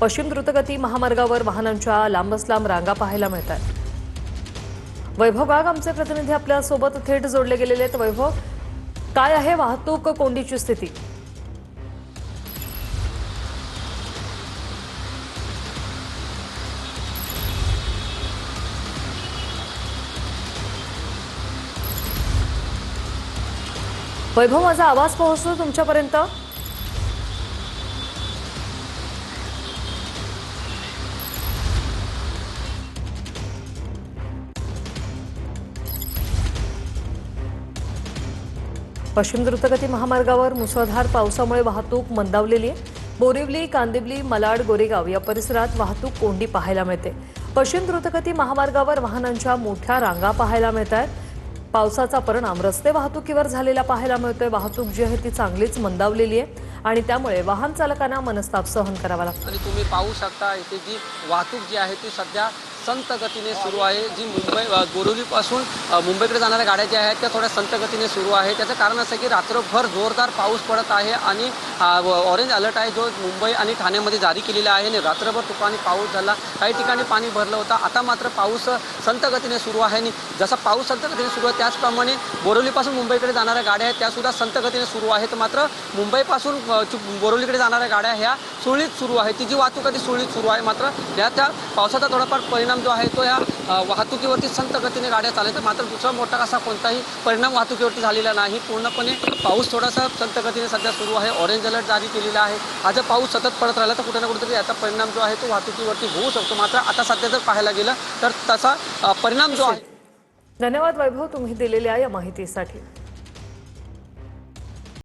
पश्चिम द्रुतगती महामार्गावर वाहनांच्या लांबच लांब रांगा पाहायला मिळतात। वैभव गाग आमचे प्रतिनिधी आपल्या सोबत थेट जोडले गेलेले आहेत। वैभव, काय आहे वाहतूक कोंडीची स्थिती? वैभव, माझा आवाज पोहोचतो तुमच्यापर्यंत? पश्चिम द्रुतगती महामार्गावर मुसळधार पावसामुळे वाहतूक मंदावलेली आहे। बोरिवली, कांदिवली, malaड, गोरेगाव या परिसरात वाहतूक कोंडी पाहायला मिळते। पश्चिम द्रुतगती महामार्गावर वाहनांच्या मोठ्या रांगा पाहायला मिळतात। पावसाचा परिणाम रस्ते वाहतुकीवर झालेला पाहायला मिळतोय। वाहतूक जी आहे ती चांगलीच मंदावलेली आहे आणि त्यामुळे वाहन चालकांना मनस्ताप सहन करावा लागतो। आणि तुम्ही पाहू शकता इथे जी वाहतूक जी आहे ती सध्या संत गतीने सुरू आहे। जी बोरिवलीपासून मुंबईकडे जाणाऱ्या गाड्या ज्या आहेत त्या थोड्या संत गतीने सुरू आहे। त्याचं कारण असं की रात्रभर जोरदार पाऊस पडत आहे आणि ऑरेंज अलर्ट आहे जो मुंबई आणि ठाण्यामध्ये जारी केलेला आहे। आणि रात्रभर तुफानी पाऊस झाला, काही ठिकाणी पाणी भरलं होतं। आता मात्र पाऊस संत गतीने सुरू आहे आणि जसा पाऊस संत गतीने सुरू आहे त्याचप्रमाणे बोरिवलीपासून मुंबईकडे जाणाऱ्या गाड्या आहेत त्यासुद्धा संत गतीने सुरू आहेत। मात्र मुंबईपासून बोरिवलीकडे जाणाऱ्या गाड्या ह्या सुरळीत सुरू आहे। ती जी वाहतूक आहे ती सुरळीत सुरू आहे। मात्र त्या पावसाचा थोडाफार परिणाम जो आहे तो या वाहतुकीवरती संत गतीने गाड्या चालतात। मात्र दुसरा मोठा असा कोणताही परिणाम वाहतुकीवरती झालेला नाही। पूर्णपणे पाऊस थोडासा संत गतीने सध्या सुरू आहे। ऑरेंज अलर्ट जारी केलेला आहे। हा जर पाऊस सतत पडत राहिला तर कुठे ना कुठेतरी याचा परिणाम जो आहे तो वाहतुकीवरती होऊ शकतो। मात्र आता सध्या जर पाहायला गेलं तर तसा परिणाम जो आहे। धन्यवाद वैभव, तुम्ही दिलेल्या या माहितीसाठी।